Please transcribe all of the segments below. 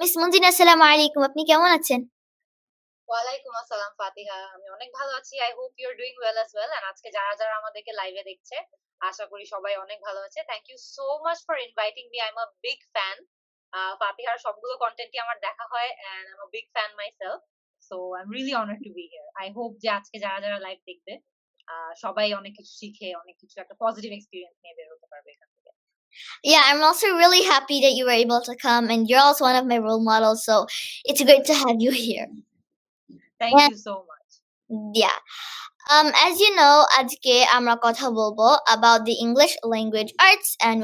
Miss মুনজিন আসসালামু আলাইকুম। আপনি কেমন আছেন? ওয়ালাইকুম আসসালাম ফাতিহা। আমি অনেক ভালো আছি। I hope you are doing well as well. And আজকে যারা আমাদেরকে লাইভে দেখছে, আশা করি সবাই অনেক ভালো আছে। Thank you so much for inviting me. I am a big fan. ফাতিহার সবগুলো কনটেন্টই আমার দেখা হয় and I am a big fan myself. So I am really honoured to be here. I hope যে আজকে যারা লাইভ দেখবে, সবাই অনেক কিছু শিখে, অনেক কিছু একটা পজিটিভ এক্সপেরিয়েন্স নিয়ে বের হতে পারবে এখান থেকে। Yeah, I'm also really happy that you were able to come, and you're also one of my role models, so it's great to have you here. Thank And you so much. yeah, as you know, আজকে আমরা কথা বলবো about the English language arts, and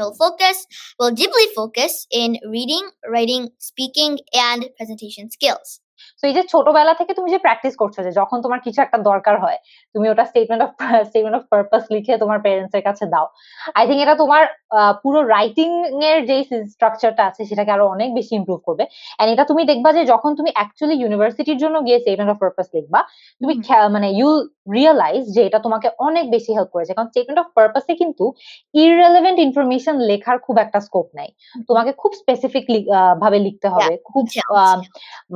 we'll deeply focus in reading, writing, speaking, and presentation skills. তো এই যে ছোটবেলা থেকে তুমি যে প্র্যাকটিস করছো, যে যখন তোমার কিছু একটা দরকার হয় তুমি ওটা স্টেটমেন্ট অফ পারপাস লিখে তোমার প্যারেন্টস এর কাছে দাও। আই থিঙ্ক এটা তোমার পুরো রাইটিং এর যে স্ট্রাকচারটা আছে সেটাকে আরো অনেক বেশি ইমপ্রুভ করবে। এন্ড এটা তুমি দেখবা যে যখন তুমি অ্যাকচুয়ালি ইউনিভার্সিটির জন্য গিয়ে স্টেটমেন্ট অফ পারপাস লিখবা, তুমি মানে ইউল রিয়েলাইজ যে এটা তোমাকে অনেক বেশি হেল্প করেছে। কারণ স্টেটমেন্ট অফ পারপাসে কিন্তু ইররেলেভেন্ট ইনফরমেশন লেখার খুব একটা স্কোপ নাই। তোমাকে খুব স্পেসিফিক ভাবে লিখতে Yeah, হবে, খুব details.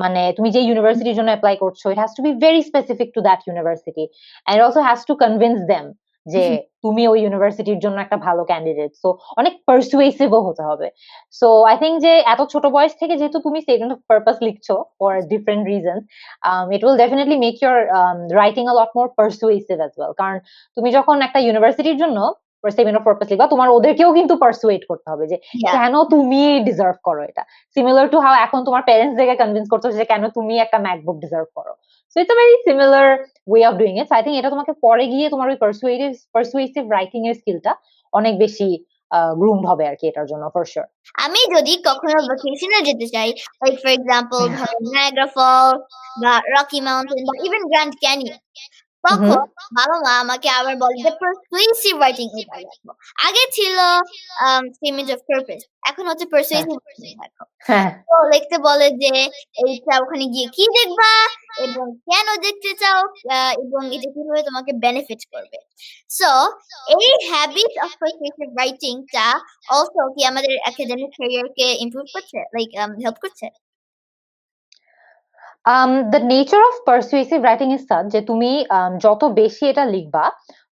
মানে তুমি যে ইউনিভার্সিটির জন্য অ্যাপ্লাই করছো, it has to be very specific to that university, and it also has to convince them যে তুমি ওই ইউনিভার্সিটির জন্য একটা ভালো ক্যান্ডিডেট। সো অনেক পারসুয়েসিভও হতে হবে। সো আই থিঙ্ক যে এত ছোট বয়স থেকে যেহেতু তুমি স্টেটমেন্ট অফ পারপাস লিখছো for different reasons, it will definitely make your writing a lot more persuasive as well. কারণ তুমি যখন একটা ইউনিভার্সিটির জন্য স্টেটমেন্ট অফ পারপাস লিখবা, তোমার ওদেরকেও কিন্তু পারসুয়েট করতে হবে যে Yeah. কেন তুমি ডিজার্ভ করো এটা। সিমিলার টু হাউ এখন তোমার প্যারেন্টস দেখে কনভিন্স করছো যে কেন তুমি একটা ম্যাকবুক ডিজার্ভ করো। So it's a very similar way of doing it. I think এটা তোমাকে পরে গিয়ে তোমার ওই পারসুয়েসিভ রাইটিং এর স্কিলটা অনেক বেশি গ্রুমড হবে আর কি এটার জন্য, ফর শিওর। আমি যদি কখনো ভ্যাকেশনে যেতে চাই, লাইক ফর এক্সাম্পল ধরেন নায়াগ্রা ফলস বা রকি মাউন্টেন বা ইভেন গ্র্যান্ড ক্যানিয়ন, তখন বাবা-মা আমাকে আবার বলে যে persuasive writing এটা লেখো। আগে ছিল statement of purpose, এখন হচ্ছে persuasive writing লেখো। হ্যাঁ। তো লিখতে বলে যে এইটা ওখানে গিয়ে কি দেখবা এবং কেন দেখতে চাও, এবং এটা কিভাবে তোমাকে বেনিফিট করবে। সো এই হ্যাবিট অফ persuasive writing টা অলসো কি আমাদের একাডেমিক ক্যারিয়ার কে ইমপ্রুভ করছে, লাইক হেল্প করছে? The nature of persuasive writing is such যে তুমি যত বেশি এটা লিখবা,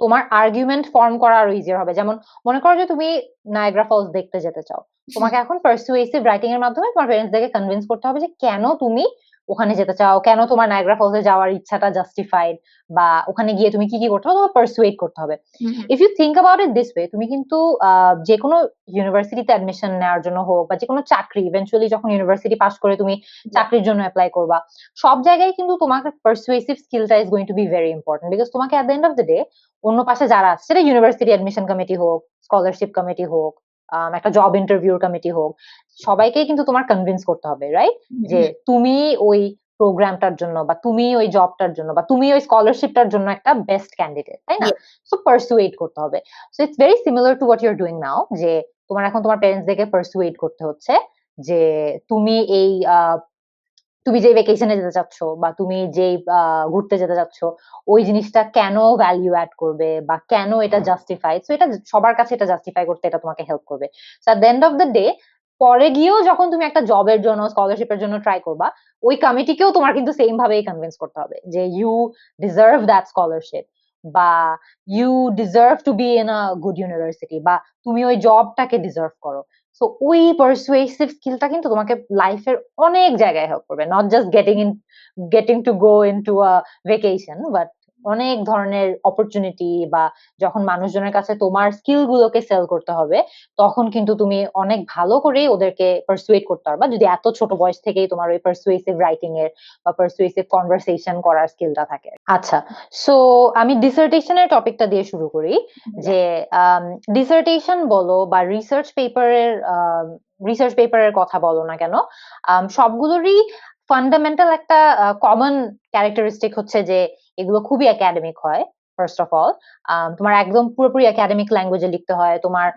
তোমার আর্গুমেন্ট ফর্ম করা আরো ইজিয়ার হবে। যেমন মনে করো যে তুমি নায়াগ্রা ফলস দেখতে যেতে চাও, তোমাকে এখন পারসুয়েসিভ রাইটিং এর মাধ্যমে তোমার প্যারেন্টসদেরকে কনভিন্স করতে হবে যে কেন তুমি ওখানে যেতে চাও, কেন তোমার নায়াগ্রা ফলসে যাওয়ার ইচ্ছাটা জাস্টিফাইড, বা ওখানে গিয়ে তুমি কি কি করতে হবে তোমার পারসুয়েট করতে হবে। If you think about it this way, তুমি কিন্তু যে কোনো ইউনিভার্সিটিতে অ্যাডমিশন নেওয়ার জন্য হোক বা যে কোনো চাকরি, ইভেন্চুয়ালি যখন ইউনিভার্সিটি পাস করে তুমি চাকরির জন্য অ্যাপ্লাই করবা, সব জায়গায় কিন্তু তোমাকে পারসুয়েসিভ স্কিলটা is going to be very important. Because তোমাকে at the end of the day অন্য পাশে যারা আছে, সেটা ইউনিভার্সিটি অ্যাডমিশন কমিটি হোক, স্কলারশিপ কমিটি হোক, একটা জব ইন্টারভিউর কমিটি হোক, সবাইকেই কিন্তু তোমার কনভিন্স করতে হবে, রাইট? যে তুমি ওই প্রোগ্রামটার জন্য বা তুমি ওই জবটার জন্য বা তুমি ওই স্কলারশিপটার জন্য একটা বেস্ট ক্যান্ডিডেট, তাই না? সো পারসুয়েট করতে হবে। So it's very similar to what you are doing now, যে তোমার এখন তোমার প্যারেন্টস দেখে পারসুয়েট করতে হচ্ছে যে তুমি এই তুমি যে ভেকেশনে যেতে চাচ্ছ বা তুমি যে ঘুরতে যেতে চাচ্ছ, ওই জিনিসটা কেন ভ্যালু অ্যাড করবে বা কেন এটা জাস্টিফাই। সো এটা সবার কাছে এটা জাস্টিফাই করতে এটা তোমাকে হেল্প করবে। So at the end of the day, পরে গিয়েও যখন তুমি একটা জবের জন্য, স্কলারশিপের জন্য ট্রাই করবা, ওই কমিটিকেও তোমার কিন্তু সেম ভাবেই কনভিন্স করতে হবে যে ইউ ডিজার্ভ দ্যাট স্কলারশিপ, বা you deserve to be in a good university, বা তুমি ওই জবটাকে ডিজার্ভ করো। সো ওই পারসুয়েসিভ স্কিলটা কিন্তু তোমাকে লাইফের অনেক জায়গায় হেল্প করবে, not just getting to go into a vacation, but অনেক ধরনের অপরচুনিটি, বা যখন মানুষজনের কাছে তোমার স্কিল গুলোকে সেল করতে হবে, তখন কিন্তু তুমি অনেক ভালো করেই ওদেরকে পারসুয়েট করতে পারবা, যদি এত ছোট বয়স থেকেই তোমার ওই পারসুয়েসিভ রাইটিং এর বা পারসুয়েসিভ কনভারসেশন করার স্কিলটা থাকে। আচ্ছা, সো আমি ডিসার্টেশনের টপিকটা দিয়ে শুরু করি। যে ডিসার্টেশন বলো বা রিসার্চ পেপারের কথা বলো না কেন, সবগুলোরই ফান্ডামেন্টাল একটা কমন ক্যারেক্টারিস্টিক হচ্ছে যে এগুলো খুবই একাডেমিক হয়। ফার্স্ট অফ অল, তোমার একদম পুরোপুরি একাডেমিক ল্যাঙ্গুয়েজে লিখতে হয়, তোমার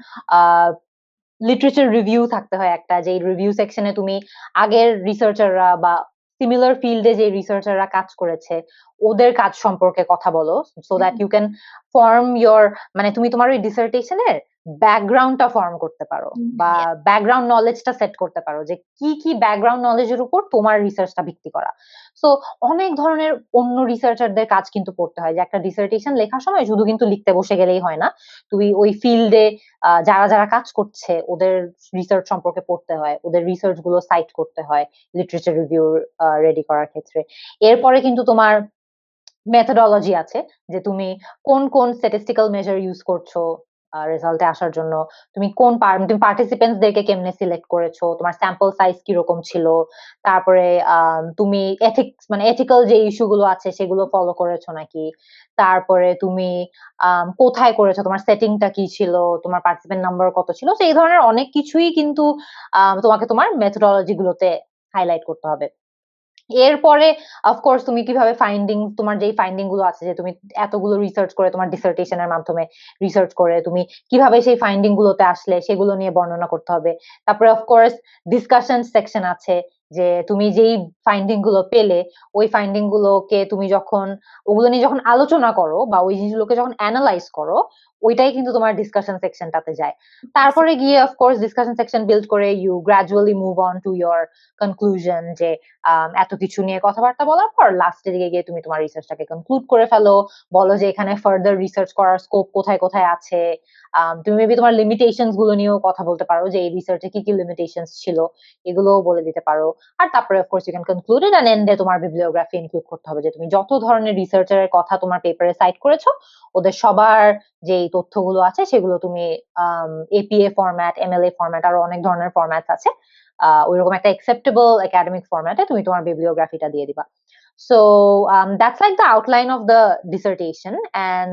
লিটারেচার রিভিউ থাকতে হয় একটা, যে রিভিউ সেকশনে তুমি আগের রিসার্চাররা বা সিমিলার ফিল্ডে যে রিসার্চাররা কাজ করেছে ওদের কাজ সম্পর্কে কথা বলো, so that you can form your, মানে তুমি তোমার ওই ডিসার্টেশনের ব্যাকগ্রাউন্ডটা ফর্ম করতে পারো বা Yeah. ব্যাকগ্রাউন্ড নলেজটা সেট করতে পারো যে কি কি ব্যাকগ্রাউন্ড নলেজের উপর তোমার রিসার্চটা ভিত্তি করা। সো অনেক ধরনের অন্য রিসার্চারদের কাজ কিন্তু পড়তে হয়, যে একটা ডিসার্টেশন লেখার সময় শুধু কিন্তু লিখতে বসে গেলেই হয় না, তুমি ওই ফিল্ডে যারা যারা কাজ করছে ওদের রিসার্চ সম্পর্কে পড়তে হয়, ওদের রিসার্চ গুলো সাইট করতে হয় লিটারেচার রিভিউ রেডি করার ক্ষেত্রে। এরপরে কিন্তু তোমার মেথোডোলজি আছে, যে তুমি কোন কোন স্ট্যাটিস্টিক্যাল মেজার ইউজ করছো রেজাল্টে আসার জন্য, তুমি তুমি পার্টিসিপেন্টস দেরকে কেমনে সিলেক্ট করেছো, তোমার স্যাম্পল সাইজ কিরকম ছিল, তারপরে তুমি এথিক্স মানে এথিক্যাল যে ইস্যু গুলো আছে সেগুলো ফলো করেছো নাকি, তারপরে তুমি কোথায় করেছো, তোমার সেটিংটা কি ছিল, তোমার পার্টিসিপেন্ট নাম্বার কত ছিল, তো এই ধরনের অনেক কিছুই কিন্তু তোমাকে তোমার মেথোডোলজি গুলোতে হাইলাইট করতে হবে। এরপরে অফকোর্স তুমি কিভাবে তোমার যেই ফাইন্ডিং গুলো আছে, যে তুমি এতগুলো রিসার্চ করে তোমার ডিসার্টেশনের মাধ্যমে রিসার্চ করে তুমি কিভাবে সেই ফাইন্ডিং গুলোতে আসলে সেগুলো নিয়ে বর্ণনা করতে হবে। তারপরে অফকোর্স ডিসকাশন সেকশন আছে, যে তুমি যেই ফাইন্ডিং গুলো পেলে ওই ফাইন্ডিং গুলোকে তুমি যখন ওগুলো নিয়ে যখন আলোচনা করো বা ওই জিনিসগুলোকে যখন অ্যানালাইজ করো, ওইটাই কিন্তু তোমার ডিসকাশন সেকশনটাতে যায়। তারপরে গিয়ে অফকোর্স ডিসকাশন সেকশন বিল্ড করে you gradually move on to your conclusion, যে এত কিছু নিয়ে কথাবার্তা বলার পর লাস্টের দিকে গিয়ে তুমি তোমার রিসার্চটাকে কনক্লুড করে ফেলো, বলো যে এখানে ফার্দার রিসার্চ করার স্কোপ কোথায় কোথায় আছে। তুমি মেবি তোমার লিমিটেশনস গুলো নিয়েও কথা বলতে পারো, যে এই রিসার্চে কি কি লিমিটেশনস ছিল এগুলোও বলে দিতে পারো। আর তারপরে of course you can conclude it end এন্ডে তোমার বিবলিওগ্রাফি ইনক্লুড করতে হবে, যে তুমি যত ধরনের রিসার্চারের কথা তোমার পেপারে সাইট করেছো ওদের সবার যে তথ্যগুলো আছে সেগুলো তুমি এপিএ ফরম্যাট, এমএলএ ফরম্যাট, আরো অনেক ধরনের ফরম্যাট আছে, ওইরকম একটা অ্যাকসেপ্টেবল একাডেমিক ফরম্যাটে তুমি তোমার বিবলিওগ্রাফিটা দিয়ে দিবা। So that's like the outline of the dissertation, and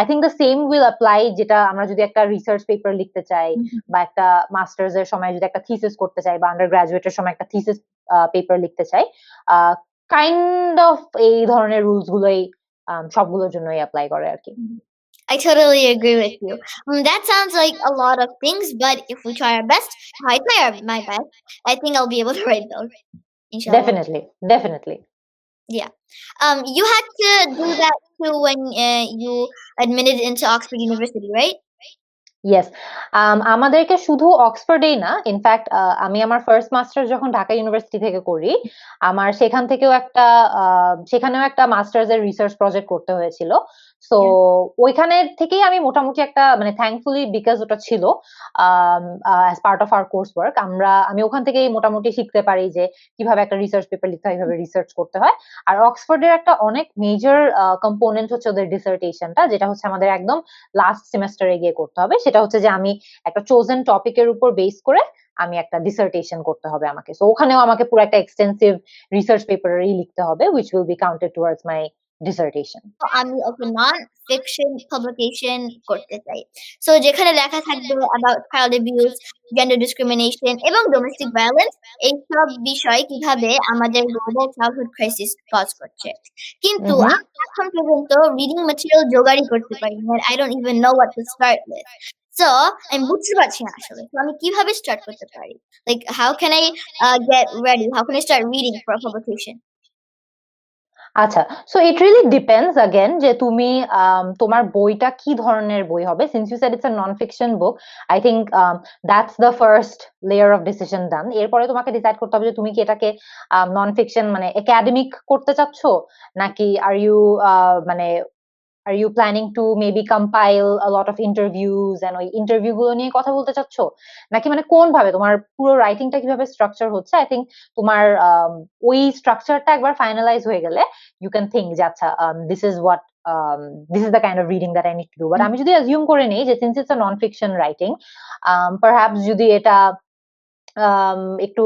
I think the same will apply যেটা আমরা যদি একটা রিসার্চ পেপার লিখতে চাই বা একটা মাস্টার্স এর সময় যদি একটা থিসিস করতে চাই বা আন্ডার গ্রাজুয়েটের সময় একটা থিসিস পেপার লিখতে চাই, কাইন্ড অফ এই ধরনের রুলস গুলোই সবগুলোর জন্যই অ্যাপ্লাই করে আর কি। I totally agree with you. That sounds like a lot of things, but if we try our best, if I try my best, I think I'll be able to write those. Inshallah. Definitely. Yeah. You had to do that too when you admitted into Oxford University, right? Yes, আমাদেরকে শুধু অক্সফোর্ডেই না, in fact আমি আমার first masters যখন Dhaka university থেকে করি, আমার সেখানেও একটা মাস্টার্স এর রিসার্চ প্রজেক্ট করতে হয়েছিল। সো ওইখানে থেকেই আমি মোটামুটি একটা মানে থ্যাঙ্কফুলি বিকজ ওটা ছিল as part of our course work, আমি ওখান থেকেই মোটামুটি শিখতে পারি যে কিভাবে একটা রিসার্চ পেপার লিখতে হয়, কিভাবে রিসার্চ করতে হয়। আর অক্সফোর্ডের একটা অনেক মেজর কম্পোনেন্ট হচ্ছে ওদের ডিসার্টেশনটা, যেটা হচ্ছে আমাদের একদম লাস্ট সেমেস্টারে গিয়ে করতে হবে। সেটা হচ্ছে যে আমি একটা চোজেন টপিকের উপর বেস করে আমি একটা ডিসার্টেশন করতে হবে আমাকে। সো ওখানেও আমাকে পুরো একটা এক্সটেন্সিভ রিসার্চ পেপারই লিখতে হবে, which will be counted towards my dissertation. আমি একটা নন ফিকশন পাবলিকেশন করতে চাই। সো যেখানে লেখা থাকবে about child abuse, gender discrimination এবং domestic violence, এইসব বিষয় কিভাবে আমাদের গ্লোবাল চাইল্ডহুড ক্রাইসিস কজ করছে। কিন্তু আমি এখন পর্যন্ত রিডিং ম্যাটেরিয়াল জোগাড়ই করতে পারি না। I don't even know what to start with. So আমি বুঝতে পারছি না আসলে। তো আমি কিভাবে স্টার্ট করতে পারি? Like how can I get ready? How can I start reading for a publication? আচ্ছা, so it really depends again যে তুমি তোমার বইটা কি ধরনের বই হবে। Since you said it's a non fiction book, I think that's the first layer of decision done. এরপরে তোমাকে ডিসাইড করতে হবে যে তুমি কি এটাকে নন ফিকশন মানে একাডেমিক করতে চাচ্ছ, নাকি মানে are you planning to maybe compile a lot of interviews and ওই ইন্টারভিউ গুলো নিয়ে কথা বলতে চাচ্ছ, নাকি মানে কোন ভাবে তোমার পুরো রাইটিংটা কিভাবে স্ট্রাকচার হচ্ছে। আই থিংক তোমার ওই স্ট্রাকচারটা একবার ফাইনালাইজ হয়ে গেলে ইউ ক্যান থিঙ্ক যে আচ্ছা this is the kind of reading that I need to do. But আমি যদি অ্যাজিউম করে নেই যে since it's a non fiction writing, perhaps যদি এটা একটু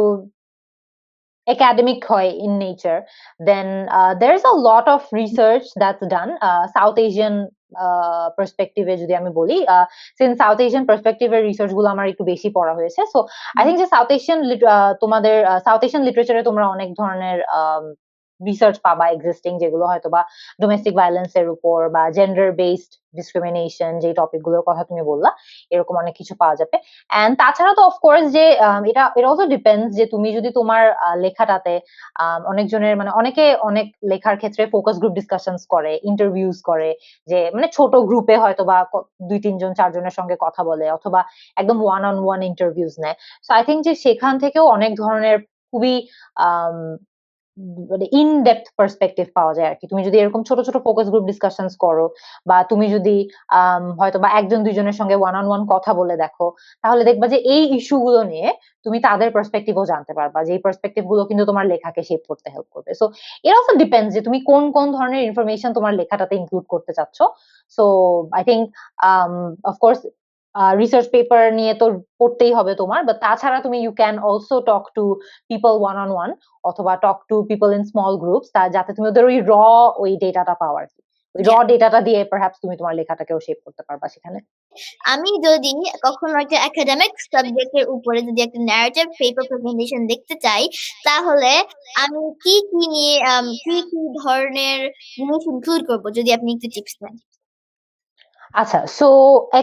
academic hoy in nature, then there's a lot of research that's done South Asian perspective এ যদি আমি বলি, since South Asian perspective এর রিসার্চ গুলো আমার একটু বেশি পড়া হয়েছে, সো আই থিংক যে South Asian literature এ তোমরা অনেক ধরনের রিসার্চ পাবা এক্সিস্টিং, যেগুলো হয়তো বা ডোমেস্টিক ভায়োলেন্স এর উপর বা জেন্ডার বেসড ডিসক্রিমিনেশন, যে টপিক গুলোর কথা তুমি বললা, এরকম অনেক কিছু পাওয়া যাবে। এন্ড তাছাড়া তো অফকোর্স যে এটা অলসো ডিপেন্ডস যে তুমি যদি তোমার লেখাটাতে অনেকজনের মানে অনেকে অনেক লেখার ক্ষেত্রে ফোকাস গ্রুপ ডিসকাশনস করে, ইন্টারভিউজ করে, যে মানে ছোট গ্রুপে হয়তো বা 2-3 জন 4 জনের সঙ্গে কথা বলে, অথবা একদম ওয়ান অন ওয়ান ইন্টারভিউজ নেয়। সো আই থিঙ্ক যে সেখান থেকেও অনেক ধরনের খুবই আম, মানে ইন ডেপথ পার্সপেক্টিভ পাওয়া যায় আর কি। তুমি যদি এরকম ছোট ছোট ফোকাস গ্রুপ ডিসকাশনস করো, বা তুমি যদি হয়তো বা 1-2 জনের সঙ্গে ওয়ান অন ওয়ান কথা বলে দেখো, তাহলে দেখবা যে এই ইস্যু গুলো নিয়ে তুমি তাদের পার্সপেক্টিভও জানতে পারবা, যে এই পার্সপেক্টিভ গুলো কিন্তু তোমার লেখাকে শেপ করতে হেল্প করবে। সো ইট অলসো ডিপেন্ডস যে তুমি কোন কোন ধরনের ইনফরমেশন তোমার লেখাটাতে ইনক্লুড করতে চাচ্ছ। So I think of course research paper নিয়ে তো পড়তেই হবে তোমার, বাট তাছাড়া তুমি you can also talk to people one on one, অথবা talk to people in small groups, যাতে তুমি ওদের ওই ডেটাটা পাও আর কি। ওই র Yeah. ডেটাটা দিয়ে পারহ্যাপস তুমি তোমার লেখাটাকেও শেপ করতে পারবা সেখানে। আমি যদি কখনো একটা একাডেমিক সাবজেক্টের উপরে যদি একটা ন্যারেটিভ পেপার প্রেজেন্টেশন দেখতে চাই, তাহলে আমি কি কি নিয়ে কি কি ধরনের জিনিস ইনক্লুড করবো, যদি আপনি একটু টিপস দেন। আচ্ছা, সো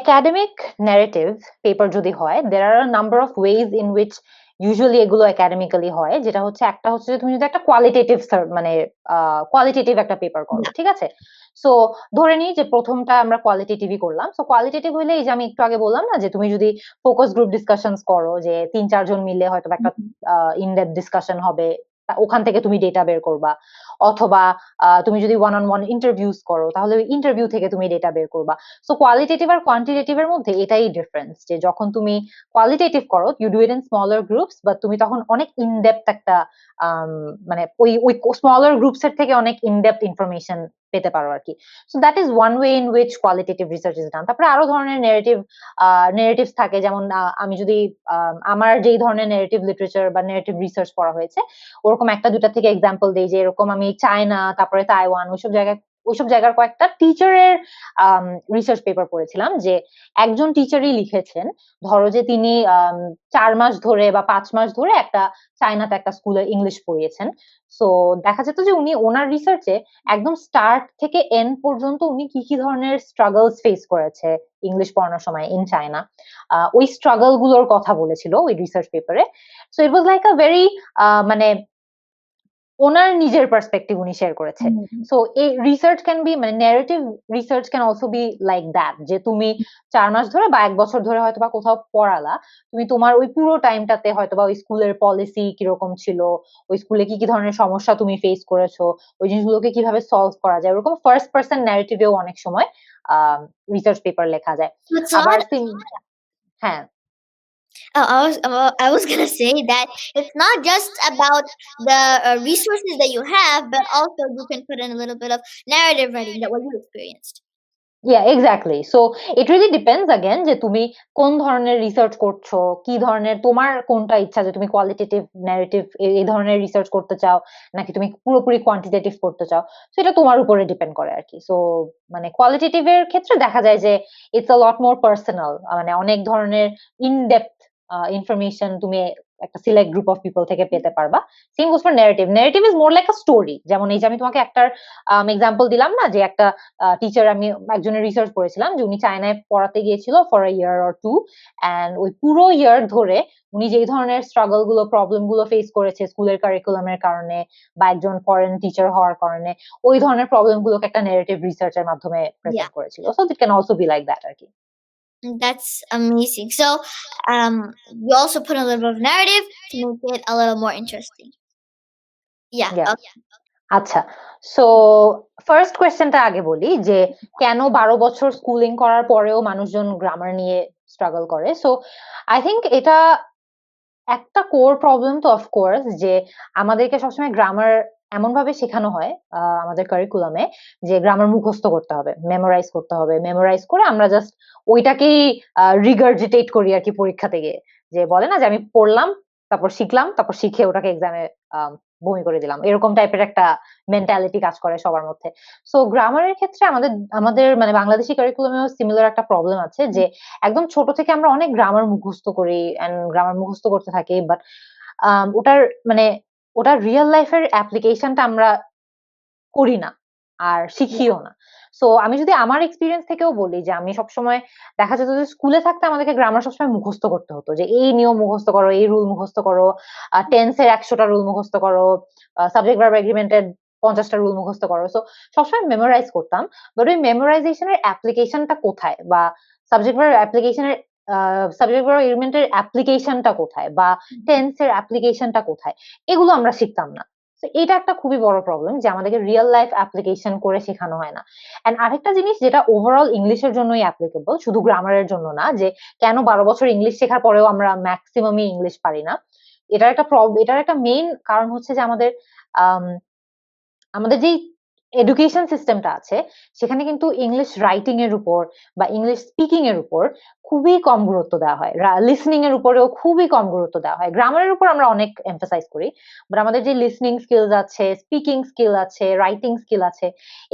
একাডেমিক ন্যারেটিভ পেপার যদি হয়, there are number of ways in which usually এগুলো একাডেমিক্যালি হয়। যেটা হচ্ছে, একটা হচ্ছে যে তুমি যদি একটা কোয়ালিটেটিভ মানে কোয়ালিটেটিভ একটা পেপার করো, ঠিক আছে? সো ধরে নিই যে প্রথমটা আমরা কোয়ালিটেটিভই করলাম। সো কোয়ালিটেটিভ হইলে এই যে আমি একটু আগে বললাম না, যে তুমি যদি ফোকাস গ্রুপ ডিসকাশনস করো, যে 3-4 জন মিলে হয়তো একটা ইন ডেপথ ডিসকাশন হবে, ওখান থেকে তুমি ডেটা বের করবা। অথবা তুমি যদি ওয়ান অন ওয়ান ইন্টারভিউজ করো, তাহলে ওই ইন্টারভিউ থেকে তুমি ডেটা বের করবা। সো কোয়ালিটেটিভ আর কোয়ান্টিটেটিভ এর মধ্যে এটাই ডিফারেন্স, যে যখন তুমি কোয়ালিটেটিভ করো you do it in smaller groups, but তুমি তখন অনেক ইনডেপথ একটা মানে ওই ওই স্মলার গ্রুপস এর থেকে অনেক ইনডেপথ ইনফরমেশন পেতে পারো আর কি। So that is one way in which qualitative research is done. তারপরে আরো ধরনের নেরেটিভস থাকে, যেমন আমি যদি আমার যেই ধরনের নেরেটিভ লিটারেচার বা নেরেটিভ রিসার্চ করা হয়েছে, ওরকম একটা দুটা থেকে এক্সাম্পল দেই, যে এরকম আমি চায়না, তারপরে তাইওয়ান, ওইসব জায়গার কয়েকটা টিচারের রিসার্চ পেপার পড়েছিলাম, যে একজন টিচারই লিখেছেন, ধরো যে তিনি 4 মাস ধরে বা 5 মাস ধরে একটা চায়নাতে একটা স্কুলে ইংলিশ পড়িয়েছেন। সো দেখা যেত যে উনি ওনার রিসার্চে একদম স্টার্ট থেকে এন্ড পর্যন্ত উনি কি কি ধরনের স্ট্রাগলস ফেস করেছে ইংলিশ পড়ানোর সময় ইন চায়না, ওই স্ট্রাগল গুলোর কথা বলেছিল ওই রিসার্চ পেপারে। So it was like a very মানে ওনার নিজের পার্সপেক্টিভ উনি শেয়ার করেছে। সো এই রিসার্চ ক্যান বি, মানে narrative research can also be like that, যে তুমি 4 মাস ধরে বা 1 বছর ধরে হয়তো বা কোথাও পড়ালা, তুমি তোমার ওই পুরো টাইমটাতে হয়তো বা ওই স্কুলের পলিসি কিরকম ছিল, ওই স্কুলে কি কি ধরনের সমস্যা তুমি ফেস করেছো, ওই জিনিসগুলোকে কিভাবে সলভ করা যায়, ওরকম ফার্স্ট পার্সন ন্যারেটিভেও অনেক সময় রিসার্চ পেপার লেখা যায়। It's আবার not. হ্যাঁ, I was gonna say that it's not just about the resources that you have, but also you can put in a little bit of narrative writing that what you experienced. Exactly. So it really depends again যে তুমি কোন ধরনের research করছো, কি ধরনের তোমার কোনটা ইচ্ছা, যে তুমি কোয়ালিটেটিভ ন্যারেটিভ এই ধরনের রিসার্চ করতে চাও, নাকি তুমি পুরোপুরি কোয়ান্টিটেটিভ করতে চাও। সো এটা তোমার উপরে ডিপেন্ড করে আর কি। সো মানে কোয়ালিটেটিভ এর ক্ষেত্রে দেখা যায় যে it's a lot more personal, মানে অনেক ধরনের ইন ডেপথ ইনফরমেশন তুমি একটা সিলেক্ট গ্রুপ অফ পিপল থেকে পেতে পারবা। Same goes for narrative. Narrative is more like a story. যেমন এই যে আমি তোমাকে একটা এক্সাম্পল দিলাম না, যে একটা টিচার, আমি একজনের রিসার্চ করেছিলাম যে উনি চায়নায় পড়াতে গিয়েছিল for a year or two, and ওই পুরো ইয়ার ধরে উনি যেই ধরনের স্ট্রাগল গুলো, প্রবলেম গুলো ফেস করেছে স্কুলের কারিকুলামের কারণে বা একজন ফরেন টিচার হওয়ার কারণে, ওই ধরনের প্রবলেম গুলোকে একটা নেগেটিভ রিসার্চের মাধ্যমে Yeah, প্রেজেন্ট করেছিল। So it can also be like that আর কি। that's amazing. So, you also put a little bit of narrative to make it a little more interesting. Yeah. Yeah, Okay. আচ্ছা। So first কোয়েশ্চেনটা আগে বলি, যে কেন 12 বছর স্কুলিং করার পরেও মানুষজন গ্রামার নিয়ে স্ট্রাগল করে। সো আই থিঙ্ক এটা একটা কোর প্রবলেম তো অফকোর্স, যে আমাদেরকে সবসময় গ্রামার এমন ভাবে শেখানো হয় আমাদের কারিকুলামে, যে গ্রামার মুখস্থ করতে হবে, মেমোরাইজ করতে হবে, মেমোরাইজ করে আমরা জাস্ট ওইটাকেই রিগার্জিটেট করি আর কি পরীক্ষাতে গিয়ে। যে বলে না যে আমি পড়লাম, তারপর শিখলাম, তারপর শিখে ওটাকে এক্সামে বমি করে দিলাম, এরকম টাইপের একটা মেন্টালিটি কাজ করে সবার মধ্যে। সো গ্রামারের ক্ষেত্রে আমাদের আমাদের মানে বাংলাদেশি কারিকুলামেও সিমিলার একটা প্রবলেম আছে, যে একদম ছোট থেকে আমরা অনেক গ্রামার মুখস্থ করি এন্ড গ্রামার মুখস্থ করতে থাকি, বাট ওটার মানে ওটার রিয়েল লাইফের অ্যাপ্লিকেশনটা আমরা করি না আর Yeah. শিখিও না। সো আমি যদি আমার এক্সপেরিয়েন্স থেকেও বলি যে আমি সবসময় দেখা যেত যে স্কুলে থাকতে আমাদেরকে গ্রামার সবসময় মুখস্থ করতে হতো, যে এই নিয়ম মুখস্থ করো, এই রুল মুখস্থ করো, টেন্সের 100টা রুল মুখস্থ করো, সাবজেক্ট ভার্ব এগ্রিমেন্টের 50টা রুল মুখস্থ করো। সো সবসময় মেমোরাইজ করতাম, বাট ওই মেমোরাইজেশনের অ্যাপ্লিকেশনটা কোথায়, বা সাবজেক্ট ভার্ব অ্যাপ্লিকেশনের সাবজেক্ট ভার্ব এগ্রিমেন্টের অ্যাপ্লিকেশনটা কোথায়, বা টেন্সের অ্যাপ্লিকেশনটা কোথায়, এগুলো আমরা শিখতাম না। তো এটা একটা খুবই বড় প্রবলেম যে আমাদেরকে রিয়েল লাইফ অ্যাপ্লিকেশন করে শেখানো হয় না। এন্ড আরেকটা জিনিস যেটা ওভারঅল ইংলিশের জন্যই অ্যাপ্লিকেবল, শুধু গ্রামারের জন্য না, যে কেন 12 বছর ইংলিশ শেখার পরেও আমরা ম্যাক্সিমামই ইংলিশ পারি না, এটার একটা মেইন কারণ হচ্ছে যে আম, আমাদের যেই এডুকেশন সিস্টেমটা আছে সেখানে কিন্তু ইংলিশ রাইটিং এর উপর বা ইংলিশ স্পিকিং এর উপর খুবই কম গুরুত্ব দেওয়া হয়, লিসনিং এর উপরেও খুবই কম গুরুত্ব দেওয়া হয়। গ্রামারের উপর আমরা অনেক এমফাসাইজ করি, বাট আমাদের যে লিসনিং স্কিলস আছে, স্পিকিং স্কিল আছে, রাইটিং স্কিল আছে,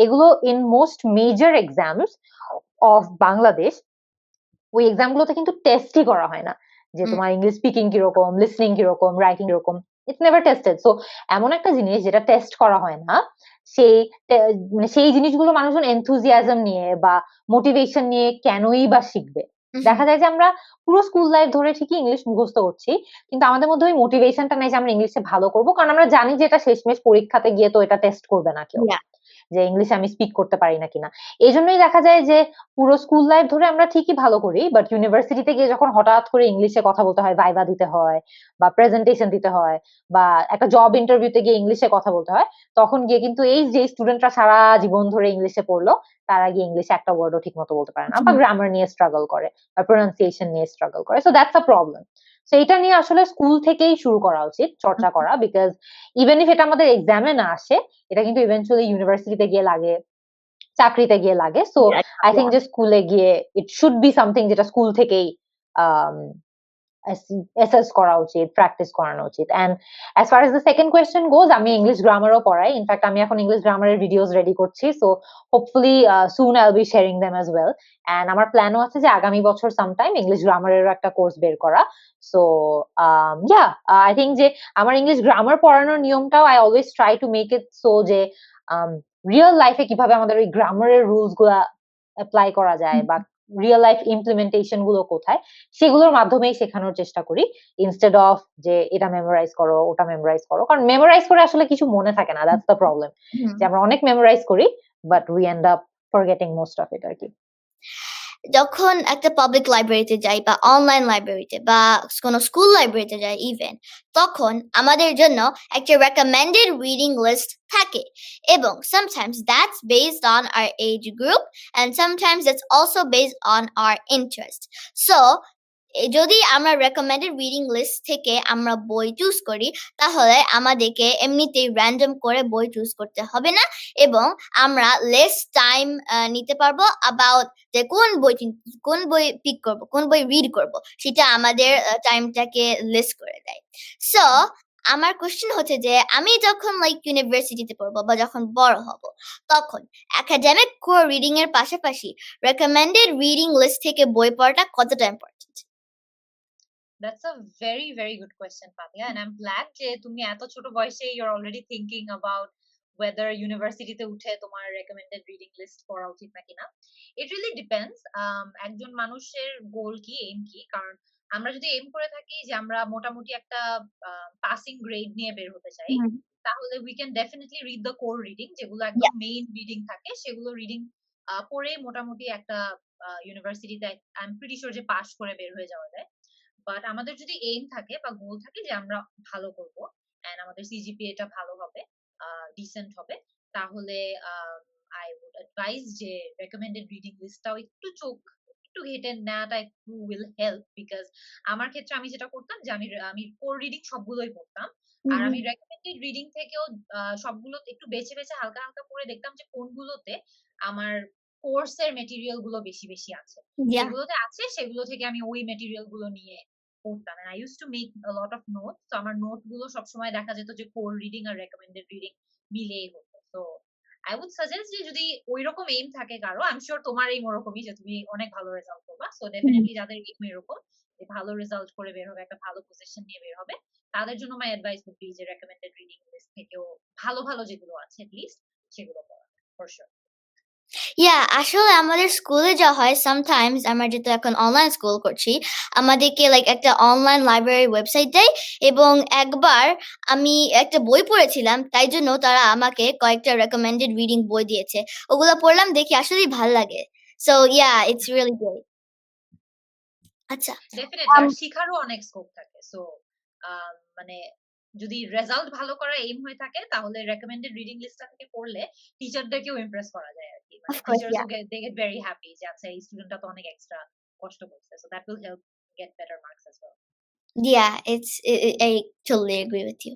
এগুলো in most major exams of Bangladesh, ওই এক্সাম গুলোতে কিন্তু টেস্টই করা হয় না যে তোমার ইংলিশ স্পিকিং কিরকম, লিসনিং কিরকম, রাইটিং কিরকম, ইটস নেভার টেস্টেড। সো এমন একটা জিনিস যেটা টেস্ট করা হয় না, সেই মানে সেই জিনিসগুলো মানুষজন এনথুজিয়াজম নিয়ে বা মোটিভেশন নিয়ে কেনই বা শিখবে। দেখা যায় যে আমরা পুরো স্কুল লাইফ ধরে ঠিকই ইংলিশ মুখস্থ করছি, কিন্তু আমাদের মধ্যে ওই মোটিভেশনটা নেই যে আমরা ইংলিশে ভালো করবো, কারণ আমরা জানি যে এটা শেষমেশ পরীক্ষাতে গিয়ে তো এটা টেস্ট করবে না কেউ, Yeah. যে ইংলিশে আমি স্পিক করতে পারি না কিনা। এই জন্যই দেখা যায় যে পুরো স্কুল লাইফ ধরে আমরা ঠিকই ভালো করি, বাট ইউনিভার্সিটিতে গিয়ে যখন হঠাৎ করে ইংলিশে কথা বলতে হয়, ভাইভা দিতে হয় বা প্রেজেন্টেশন দিতে হয় বা একটা জব ইন্টারভিউতে গিয়ে ইংলিশে কথা বলতে হয়, তখন গিয়ে কিন্তু এই যে স্টুডেন্টরা সারা জীবন ধরে ইংলিশে পড়লো, তারা গিয়ে ইংলিশে একটা ওয়ার্ডও ঠিক মতো বলতে পারে না, বা গ্রামার নিয়ে স্ট্রাগল করে বা প্রোনাউন্সিয়েশন নিয়ে স্ট্রাগল করে। So that's a problem. তো এটা নিয়ে আসলে স্কুল থেকেই শুরু করা উচিত চর্চা করা, বিকজ ইভেন ইফ এটা আমাদের এক্সামে না আসে, এটা কিন্তু ইভেন্চুয়ালি ইউনিভার্সিটিতে গিয়ে লাগে, চাকরিতে গিয়ে লাগে। So Yeah. I think Yeah. যে স্কুলে গিয়ে ইট শুড বি সামথিং যেটা স্কুল থেকেই অ্যাসেস করা উচিত, প্র্যাকটিস করানো উচিত। And as far as the second question goes, আমি ইংলিশ গ্রামারও পড়াই। ইনফ্যাক্ট আমি এখন ইংলিশ গ্রামারের ভিডিওস রেডি করছি, so hopefully soon I will be sharing them as well. And আমার প্ল্যানও আছে যে আগামী বছর সামটাইম ইংলিশ গ্রামারেরও একটা কোর্স বের করা। সো ইয়া, আই থিঙ্ক যে আমার ইংলিশ গ্রামার পড়ানোর নিয়মটাও I always try to make it so যে রিয়েল লাইফে কিভাবে আমাদের ওই গ্রামারের রুলস গুলা অ্যাপ্লাই করা যায় বা রিয়েল লাইফ ইমপ্লিমেন্টেশন গুলো কোথায়, সেগুলোর মাধ্যমেই শেখানোর চেষ্টা করি, ইনস্টেড অফ যে এটা মেমোরাইজ করো, ওটা মেমোরাইজ করো। কারণ মেমোরাইজ করে আসলে কিছু মনে থাকে না, দ্যাটস দ্য প্রবলেম, যে আমরা অনেক মেমোরাইজ করি but we end up forgetting most of it আর কি। যখন একটা পাবলিক লাইব্রেরিতে যাই বা অনলাইন লাইব্রেরিতে বা কোনো স্কুল লাইব্রেরিতে যাই ইভেন, তখন আমাদের জন্য একটা রেকমেন্ডেড রিডিং লিস্ট থাকে, এবং sometimes that's based on our age group and sometimes it's also based on our interest. So যদি আমরা রেকমেন্ডেড রিডিং লিস্ট থেকে আমরা বই চুজ করি, তাহলে আমাদেরকে এমনিতেই র্যান্ডম করে বই চুজ করতে হবে না, এবং আমরা লেস টাইম নিতে পারবো অ্যাবাউট যে কোন বই পিক করব, কোন বই রিড করব, সেটা আমাদের টাইমটাকে লেস করে দেয়। সো আমার কোশ্চেন হচ্ছে যে আমি যখন লাইক ইউনিভার্সিটিতে পড়বো বা যখন বড় হব, তখন একাডেমিক কোর রিডিং এর পাশাপাশি রেকমেন্ডেড রিডিং লিস্ট থেকে বই পড়াটা কতটা important? That's a very, very good question, Faatiha. And I'm glad যে তুমি এত ছোট বয়সে you're already thinking about whether ইউনিভার্সিটিতে উঠে তোমার recommended reading list পড়া উচিত নাকি না। It really depends একজন মানুষের গোল কি, এম কি। কারণ আমরা যদি এম করে থাকি যে আমরা মোটামুটি একটা পাসিং গ্রেড নিয়ে বের হতে চাই, তাহলে we can definitely read the core reading, যেগুলো একদম মেইন রিডিং থাকে, সেগুলো রিডিং পড়ে মোটামুটি একটা ইউনিভার্সিটিতে আই এম প্রিটি শিওর যে পাস করে বের হয়ে যাওয়া যায়। বাট আমাদের যদি এইম থাকে বা গোল থাকে যে আমরা ভালো করব এন্ড আমাদের সিজিপিএ টা ভালো হবে, ডিসেন্ট হবে, তাহলে আই উড অ্যাডভাইস যে রেকমেন্ডেড রিডিং লিস্টটাও একটু ঘেটে নেওয়াটা একটু উইল হেল্প। বিকজ আমার ক্ষেত্রে আমি যেটা করতাম যে আমি কোর রিডিং সবগুলোই পড়তাম, আর আমি রেকমেন্ডেড রিডিং থেকেও সবগুলো একটু বেছে বেছে হালকা হালকা করে দেখতাম যে কোনগুলোতে আমার কোর্সের মেটেরিয়াল গুলো বেশি বেশি আছে, যেগুলোতে আছে সেগুলো থেকে আমি ওই মেটেরিয়াল গুলো নিয়ে পড়তাম। and I used to make a lot of notes, তো আমার নোট গুলো সবসময় দেখা যেত যে কোর রিডিং আর রেকমেন্ডেড রিডিং মিলেই হতো। তো আই উড সাজেস্ট যে যদি ওইরকম এইম থাকে কারো, আই এম শিওর তোমার এইম ওরকমই যে তুমি অনেক ভালো রেজাল্ট করবা, সো ডেফিনেটলি যাদের এইম এরকম যে ভালো রেজাল্ট করে বের হবে, একটা ভালো পজিশন নিয়ে বের হবে, তাদের জন্য মাই অ্যাডভাইস উড বি যে রেকমেন্ডেড রিডিং লিস্ট থেকেও ভালো ভালো যেগুলো আছে এটলিস্ট সেগুলো পড়া ফর শিওর। আসলে আমাদের স্কুলে যা হয় সামটাইমস, আমরা যেহেতু এখন অনলাইন স্কুল করছি, আমাদেরকে লাইক একটা অনলাইন লাইব্রেরি ওয়েবসাইট দেয়, এবং একবার আমি একটা বই পড়েছিলাম, তাই জন্য তারা আমাকে কয়েকটা রেকমেন্ডেড রিডিং বই দিয়েছে। ওগুলো পড়লাম, দেখি আসলেই ভাল লাগে। So it's really great. আচ্ছা, ডেফিনেটলি আর শিখারও অনেক স্কোপ থাকে। সো মানে যদি রেজাল্ট ভালো করা এইম হয়ে থাকে তাহলে রেকমেন্ডেড রিডিং লিস্টটা থেকে পড়লে টিচারদেরকেও ইমপ্রেস করা যায় আর কি। মানে of course, টিচার্সও দে গেট ভেরি হ্যাপি যে আচ্ছা এই স্টুডেন্টটা তো অনেক এক্সট্রা কষ্ট করছে, so that will help get better marks as well. I totally agree with you.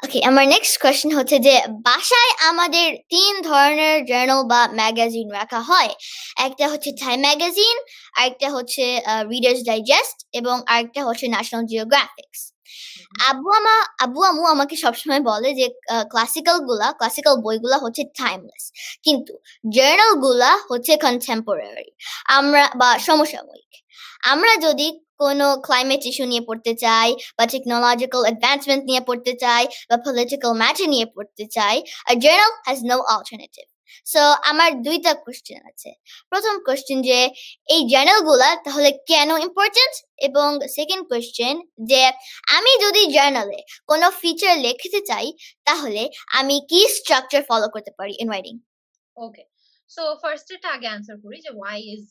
Okay, আমার নেক্সট কোয়েশ্চেন হচ্ছে যে বাসায় আমাদের 3 ধরনের জার্নাল বা ম্যাগাজিন রাখা হয়। একটা হচ্ছে টাইম ম্যাগাজিন, আরেকটা হচ্ছে রিডার্স ডাইজেস্ট, এবং আরেকটা হচ্ছে ন্যাশনাল জিওগ্রাফিক্স। আব্বু আম্মু আমাকে সবসময় বলে যে ক্লাসিক্যাল বইগুলা হচ্ছে টাইমলেস, কিন্তু জার্নাল গুলা হচ্ছে কন্টেম্পোরারি, বা সমসাময়িক। আমরা যদি কোনো ক্লাইমেট ইস্যু নিয়ে পড়তে চাই, বা টেকনোলজিক্যাল অ্যাডভান্সমেন্ট নিয়ে পড়তে চাই, বা পলিটিক্যাল ম্যাটার নিয়ে পড়তে চাই, a journal has no alternative. So আমার 2টা কোয়েশ্চেন আছে। প্রথম কোয়েশ্চেন যে এই জার্নালগুলা তাহলে কেন ইম্পর্টেন্ট, এবং সেকেন্ড কোয়েশ্চেন যে আমি যদি জার্নালে কোনো ফিচার লিখতে চাই তাহলে আমি কি স্ট্রাকচার ফলো করতে পারি in writing. Okay, so first এটা আগে অ্যানসার করি যে why is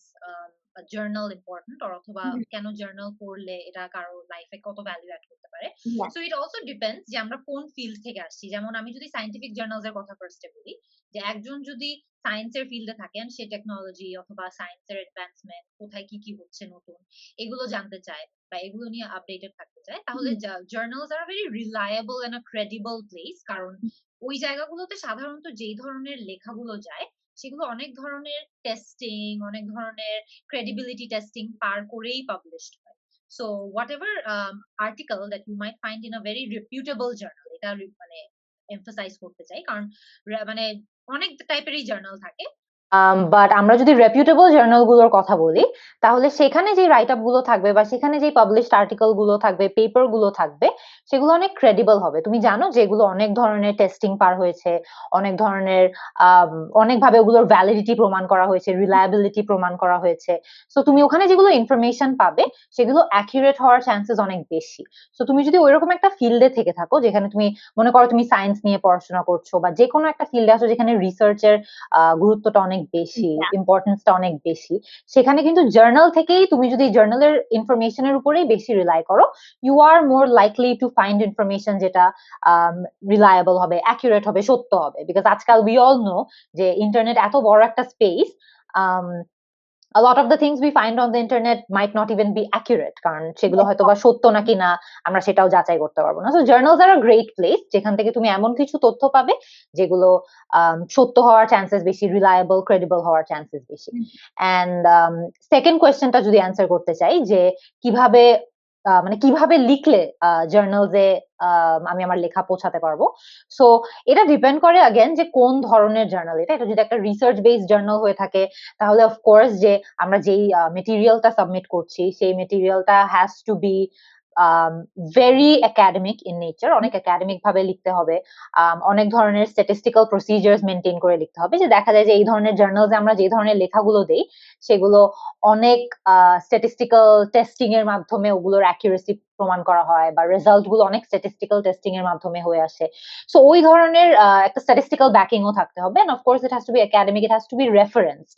জার্নাল ইম্পর্টেন্ট, অথবা কেন জার্নাল পড়লে এটা কারো লাইফে কত ভ্যালু অ্যাড করতে পারে। সো ইট অলসো ডিপেন্ডস যে আমরা কোন ফিল্ড থেকে আসছি। যেমন আমি যদি সায়েন্টিফিক জার্নালস এর কথা ফার্স্টে বলি, যে একজন যদি সায়েন্সের ফিল্ডে থাকেন, সে টেকনোলজি অথবা সায়েন্সের অ্যাডভান্সমেন্ট কোথায় কি কি হচ্ছে নতুন এগুলো জানতে চায় বা এগুলো নিয়ে আপডেটেড থাকতে চায়, তাহলে journals are very reliable and a credible place. কারণ ওই জায়গাগুলোতে সাধারণত যেই ধরনের লেখাগুলো যায় সেগুলো অনেক ধরনের টেস্টিং, অনেক ধরনের ক্রেডিবিলিটি টেস্টিং পার করেই পাবলিশড হয়। So whatever article that you might find in a very reputable journal, এটা মানে এমফাসাইজ করতে চাই, কারণ মানে অনেক টাইপেরই জার্নাল থাকে। বাট আমরা যদি রেপুটেবল জার্নাল গুলোর কথা বলি, তাহলে সেখানে যে রাইট আপ গুলো থাকবে বা সেখানে যে পাবলিশড আর্টিকেল গুলো থাকবে, পেপার গুলো থাকবে, সেগুলো অনেক ক্রেডিবল হবে। তুমি জানো যে এগুলো অনেক ধরনের টেস্টিং পার হয়েছে, অনেক ধরনের অনেকভাবে ওগুলোর ভ্যালিডিটি প্রমাণ করা হয়েছে, রিলায়েবিলিটি প্রমাণ করা হয়েছে। সো তুমি ওখানে যেগুলো ইনফরমেশন পাবে সেগুলো অ্যাকুরেট হওয়ার চান্সেস অনেক বেশি। সো তুমি যদি ওইরকম একটা ফিল্ডে থেকে থাকো যেখানে তুমি মনে করো তুমি সায়েন্স নিয়ে পড়াশোনা করছো, বা যে কোনো একটা ফিল্ডে আছো যেখানে রিসার্চের গুরুত্বটা অনেক বেশি, ইম্পর্টেন্সটা অনেক বেশি, সেখানে কিন্তু জার্নাল থেকেই তুমি যদি জার্নালের ইনফরমেশনের উপরেই বেশি রিলাই করো, you are more likely to find information যেটা রিলায়েবল হবে, অ্যাকুরেট হবে, সত্য হবে। বিকজ আজকাল উই অল নো যে ইন্টারনেট এত বড় একটা space, a lot of the things we find on the internet might not even be accurate, কারণ সেগুলো হয়তো বা সত্য নাকি না আমরা সেটাও যাচাই করতে পারবো না। So journals are a great place যেখান থেকে তুমি এমন কিছু তথ্য পাবে যেগুলো সত্য হওয়ার চান্সেস বেশি, রিলায়েবল, ক্রেডিবল হওয়ার চান্সেস বেশি। অ্যান্ড সেকেন্ড কোয়েশ্চেনটা যদি অ্যান্সার করতে চাই যে কিভাবে মানে কিভাবে লিখলে জার্নালসে আমি আমার লেখা পৌঁছাতে পারবো, সো এটা ডিপেন্ড করে আগেন যে কোন ধরনের জার্নাল এটা। এটা যদি একটা রিসার্চ বেসড জার্নাল হয়ে থাকে তাহলে অফকোর্স যে আমরা যেই মেটেরিয়ালটা সাবমিট করছি সেই মেটেরিয়ালটা has to be very academic in nature, অনেক একাডেমিক ভাবে লিখতে হবে, অনেক ধরনের স্ট্যাটিস্টিক্যাল প্রসিজার্স মেনটেন করে লিখতে হবে। যে দেখা যায় যে এই ধরনের জার্নালসে আমরা যে ধরনের লেখাগুলো দেই সেগুলো অনেক স্ট্যাটিস্টিক্যাল টেস্টিং এর মাধ্যমে ওগুলোর অ্যাকুরেসি প্রমাণ করা হয়, বা রেজাল্ট গুলো অনেক স্ট্যাটিস্টিক্যাল টেস্টিং এর মাধ্যমে হয়ে আসে। সো ওই ধরনের একটা স্ট্যাটিস্টিক্যাল ব্যাকিংও থাকতে হবে, and of course it has to be academic, it has to be referenced.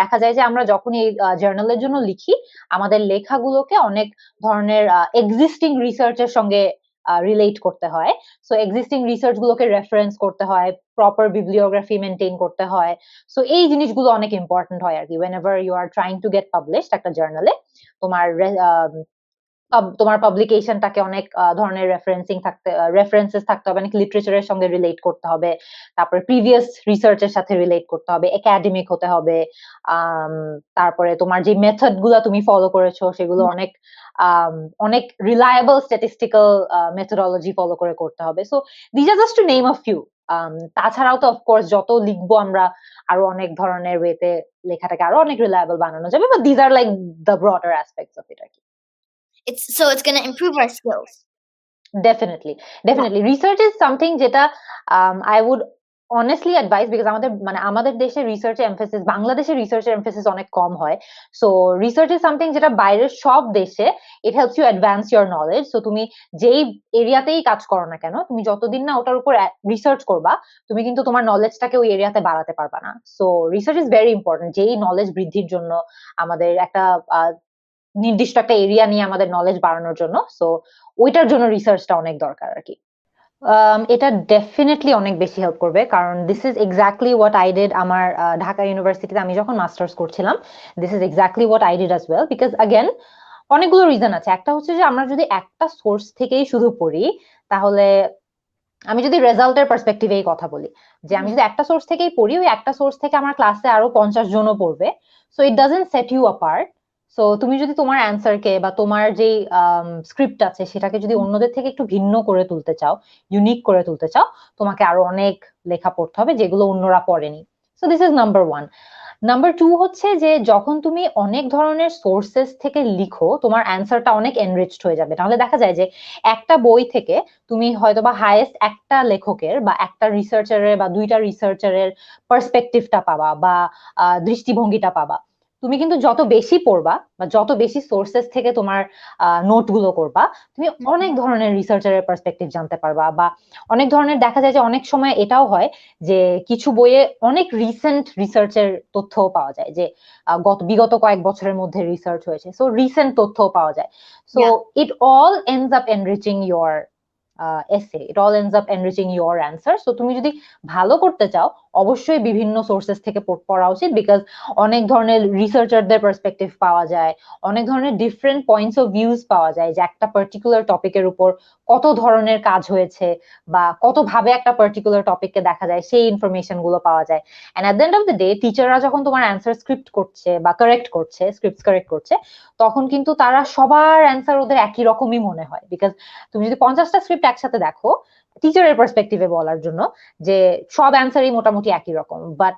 দেখা যায় যে আমরা যখন এই জার্নালের জন্য লিখি আমাদের লেখাগুলোকে অনেক ধরনের এক্সিস্টিং রিসার্চের সঙ্গে রিলেট করতে হয়। সো এক্সিস্টিং রিসার্চ গুলোকে রেফারেন্স করতে হয়, প্রপার বিবলিওগ্রাফি মেনটেন করতে হয়। সো এই জিনিসগুলো অনেক ইম্পর্টেন্ট হয় আর কি whenever you are trying to get published একটা জার্নালে। তোমার পাবলিকেশনটাকে অনেক ধরনের রেফারেন্সেস থাকতে হবে, অনেক লিটারেচারের সঙ্গে রিলেট করতে হবে, তারপরে প্রিভিয়াস রিসার্চের সাথে রিলেট করতে হবে, একাডেমিক হতে হবে, তারপরে তোমার যে মেথড গুলা তুমি ফলো করেছো সেগুলো অনেক রিলায়েবল স্ট্যাটিস্টিক্যাল মেথোডোলজি ফলো করে করতে হবে। So this are just to name a few. তাছাড়াও তো অফকোর্স যত লিখবো আমরা আরো অনেক ধরনের ওয়েতে লেখাটাকে আরো অনেক রিলায়েবল বানানো যাবে, but this are like the broader aspects of it আর কি। It's going to improve our skills. Definitely. Research is something jeta I would honestly advise, because আমাদের দেশে রিসার্চে এমফেসিস, বাংলাদেশে রিসার্চের এমফেসিস অনেক কম হয়। সো রিসার্চ ইজ সামথিং যেটা বাইরের সব দেশে it helps you advance your knowledge. So তুমি যেই এরিয়াতেই কাজ করো না কেন, তুমি যতদিন না ওটার উপর রিসার্চ করবা, তুমি কিন্তু তোমার নলেজটাকে ওই এরিয়াতে বাড়াতে পারবা না। So research is very important, যেই নলেজ বৃদ্ধির জন্য, আমাদের একটা নির্দিষ্ট একটা এরিয়া নিয়ে আমাদের নলেজ বাড়ানোর জন্য। সো ওইটার জন্য রিসার্চটা অনেক দরকার আর কি। এটা ডেফিনেটলি অনেক বেশি হেল্প করবে, কারণ this is exactly what I did আমার ঢাকা ইউনিভার্সিটিতে আমি যখন মাস্টার্স করছিলাম। This is exactly what I did as well, because again অনেকগুলো রিজন আছে। একটা হচ্ছে যে আমরা যদি একটা সোর্স থেকেই শুধু পড়ি, তাহলে আমি যদি রেজাল্টের পার্সপেক্টিভেই কথা বলি, যে আমি যদি একটা সোর্স থেকেই পড়ি, ওই একটা সোর্স থেকে আমার ক্লাসে আরো 50 জনও পড়বে, so it doesn't set you apart. So তুমি যদি তোমার অ্যান্সারকে বা তোমার যে স্ক্রিপ্ট আছে সেটাকে যদি অন্যদের থেকে একটু ভিন্ন করে তুলতে চাও, ইউনিক করে তুলতে চাও, তোমাকে আরো অনেক লেখা পড়তে হবে যেগুলো অন্যরা পড়েনি। So this is number one. Number two হচ্ছে যে যখন তুমি অনেক ধরনের সোর্সেস থেকে লিখো, তোমার অ্যান্সারটা অনেক এনরিচড হয়ে যাবে। তাহলে দেখা যায় যে একটা বই থেকে তুমি হয়তো বা হাইয়েস্ট একটা লেখকের বা একটা রিসার্চারের বা দুইটা রিসার্চারের পার্সপেক্টিভটা পাবা বা দৃষ্টিভঙ্গিটা পাবা। তুমি কিন্তু যত বেশি পড়বা বা যত বেশি সোর্সেস থেকে তোমার নোট গুলো করবা, তুমি অনেক ধরনের রিসার্চারের পার্সপেক্টিভ জানতে পারবা। বা অনেক ধরনের দেখা যায় যে অনেক সময় এটাও হয় যে কিছু বইয়ে অনেক রিসেন্ট রিসার্চের তথ্যও পাওয়া যায়, যে বিগত কয়েক বছরের মধ্যে রিসার্চ হয়েছে, সো রিসেন্ট তথ্যও পাওয়া যায়। So it all ends up enriching your essay, it all ends up enriching your answer. So তুমি যদি ভালো করতে চাও, অবশ্যই বিভিন্ন সোর্সেস থেকে পড়া উচিত, বিকজ অনেক ধরনের রিসার্চারদের পার্সপেক্টিভ পাওয়া যায়, অনেক ধরনের ডিফারেন্ট পয়েন্টস অফ ভিউজ পাওয়া যায়, যে একটা পার্টিকুলার টপিকের উপর কত ধরনের কাজ হয়েছে বা কত ভাবে একটা পার্টিকুলার টপিককে দেখা যায়, সেই ইনফরমেশন গুলো পাওয়া যায়। And at the end of the day, টিচাররা যখন তোমার অ্যান্সার স্ক্রিপ্ট করছে বা কারেক্ট করছে, স্ক্রিপ্ট কারেক্ট করছে, তখন কিন্তু তারা সবার অ্যান্সার ওদের একই রকমই মনে হয়। বিকজ তুমি যদি 50টা স্ক্রিপ্ট একসাথে দেখো, টিচারের পার্সপেক্টিভে বলার জন্য, যে সব অ্যান্সারই মোটামুটি একই রকম, বাট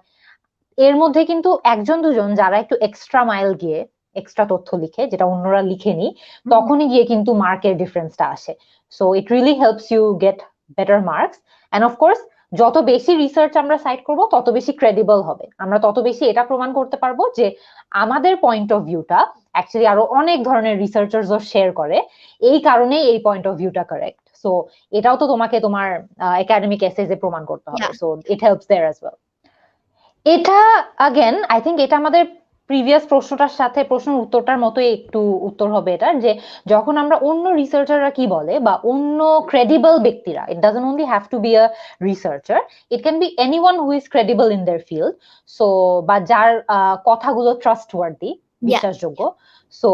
এর মধ্যে কিন্তু একজন দুজন যারা একটু এক্সট্রা মাইল গিয়ে এক্সট্রা তথ্য লিখে, যেটা অন্যরা লিখেনি, তখনই গিয়ে কিন্তু মার্কের ডিফারেন্সটা আসে। So it really helps you get better marks. And of course, যত বেশি রিসার্চ আমরা সাইট করব, তত বেশি ক্রেডিবল হবে, আমরা তত বেশি এটা প্রমাণ করতে পারবো যে আমাদের পয়েন্ট অফ ভিউটা অ্যাকচুয়ালি আরো অনেক ধরনের রিসার্চার্সও শেয়ার করে, এই কারণেই এই পয়েন্ট অফ ভিউটা কারেক্ট। সো এটাও তো তোমাকে তোমার একাডেমিক এসেজে প্রমাণ করতে হবে। So it helps there as well. এটা আগেন আই থিঙ্ক এটা আমাদের প্রিভিয়াস প্রশ্নটার সাথে প্রশ্নের উত্তরটার মতোই একটু উত্তর হবে এটার, যে যখন আমরা অন্য রিসার্চাররা কি বলে বা অন্য ক্রেডিবল ব্যক্তিরা, it doesn't only have to be a researcher, it can be anyone who is credible in their field. So বা যার কথাগুলো ট্রাস্টওয়ার্দি, বিশ্বাসযোগ্য। সো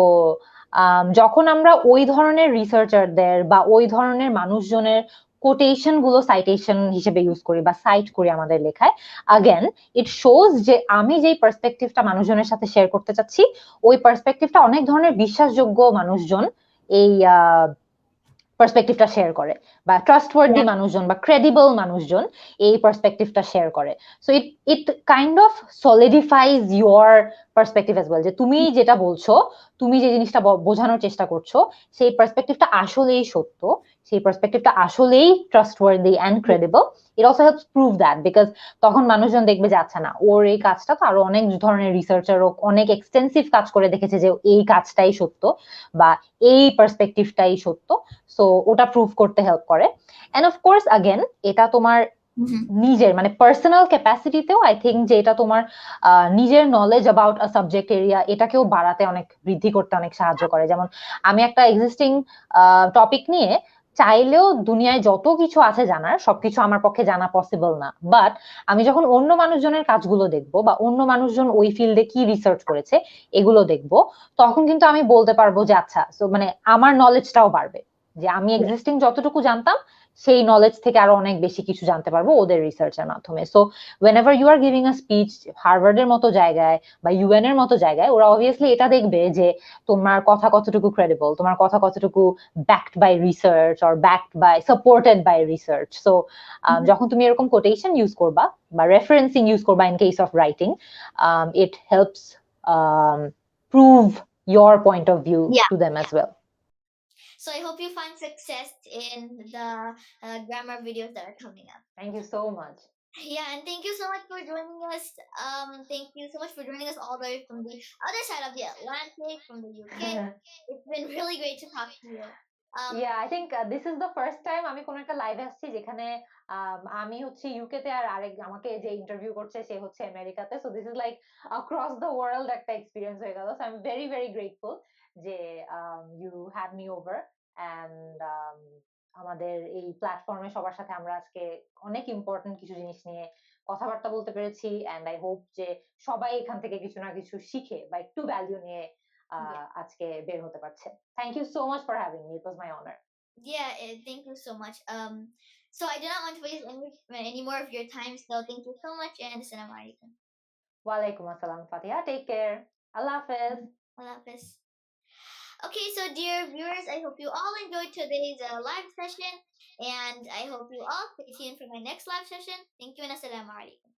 যখন আমরা ওই ধরনের রিসার্চারদের বা ওই ধরনের মানুষজনের কোটেশন গুলো সাইটেশন হিসেবে ইউজ করি বা সাইট করি আমাদের লেখায়, আগেন ইট শোজ যে আমি যেই পার্সপেক্টিভটা মানুষজনের সাথে শেয়ার করতে চাচ্ছি, ওই পার্সপেক্টিভটা অনেক ধরনের বিশ্বাসযোগ্য মানুষজন এই পার্সপেক্টিভটা শেয়ার করে, বা ট্রাস্টওয়ার্দি মানুষজন বা ক্রেডিবল মানুষজন এই পার্সপেক্টিভটা শেয়ার করে। So it it kind of solidifies your perspective as well, যে তুমি যেটা বলছো, তুমি যে জিনিসটা বোঝানোর চেষ্টা করছো, সেই পার্সপেক্টিভটা আসলেই সত্য, সেই পার্সপেক্টিভটা আসলেই trustworthy and credible. It also helps prove that, because তখন মানুষজন দেখবে যে আচ্ছা না, ওর এই কাজটা তো আরো অনেক ধরনের রিসার্চারও অনেক এক্সটেন্সিভ কাজ করে দেখেছে যে এই কাজটাই সত্য বা এই পার্সপেক্টিভটাই সত্য। সো ওটা প্রুভ করতে হেল্প করে। এন্ড অফকোর্স আগেন এটা তোমার নিজের মানে পার্সোনাল ক্যাপাসিটিতেও আই থিঙ্ক যে এটা তোমার নিজের knowledge about a subject area, এটাকেও বাড়াতে অনেক, বৃদ্ধি করতে অনেক সাহায্য করে। যেমন আমি একটা এক্সিস্টিং টপিক নিয়ে চাইলেও দুনিয়ায় যত কিছু আছে জানার, সবকিছু আমার পক্ষে জানা পসিবল না, বাট আমি যখন অন্য মানুষজনের কাজগুলো দেখবো বা অন্য মানুষজন ওই ফিল্ডে কি রিসার্চ করেছে এগুলো দেখবো, তখন কিন্তু আমি বলতে পারবো যে আচ্ছা, সো মানে আমার নলেজটাও বাড়বে, যে আমি এক্সিস্টিং যতটুকু জানতাম সেই নলেজ থেকে আরো অনেক বেশি কিছু জানতে পারবো ওদের রিসার্চের মাধ্যমে। So whenever you are giving a speech হার্ভার্ডের মতো জায়গায় বা ইউএন এর মতো জায়গায়, ওরা অবভিয়াসলি এটা দেখবে যে তোমার কথা কতটুকু ক্রেডিবল, তোমার কথা কতটুকু backed by research or backed by supported by research. So যখন তুমি এরকম কোটেশন ইউজ করবা বা রেফারেন্সিং ইউজ করবা in case of writing, it helps prove your point of view to them as well. So I hope you find success in the grammar videos that are coming up. Thank you so much. Yeah, and thank you so much for joining us. Thank you so much for joining us all the way from the other side of the Atlantic, from the UK. It's been really great to talk to you. Yeah, I think this is the first time আমি কোন একটা লাইভে আসছি যেখানে আমি হচ্ছে UK তে আর আরেক আমাকে যে ইন্টারভিউ করছে সে হচ্ছে আমেরিকাতে, so this is like across the world একটা এক্সপিরিয়েন্স হয়ে গেল। So I am very very grateful যে you had me over and আমাদের এই প্ল্যাটফর্মে সবার সাথে আমরা আজকে অনেক ইম্পর্টেন্ট কিছু জিনিস নিয়ে কথাবার্তা বলতে পেরেছি, অ্যান্ড আই হোপ যে সবাই এখান থেকে কিছু না কিছু শিখে বা একটু ভ্যালু নিয়ে আজকে বের হতে পারছে। Thank you so much for having me. It was my honor. Yeah, thank you so much. So I do not want to waste any more of your time. So thank you so much, and assalamu alaikum. Walaikum assalam, Faatiha. Take care. Allah Hafiz. Allah Hafiz. Okay, so dear viewers, I hope you all enjoyed today's live session, and I hope you all stay tuned for my next live session. Thank you, and assalamu alaikum.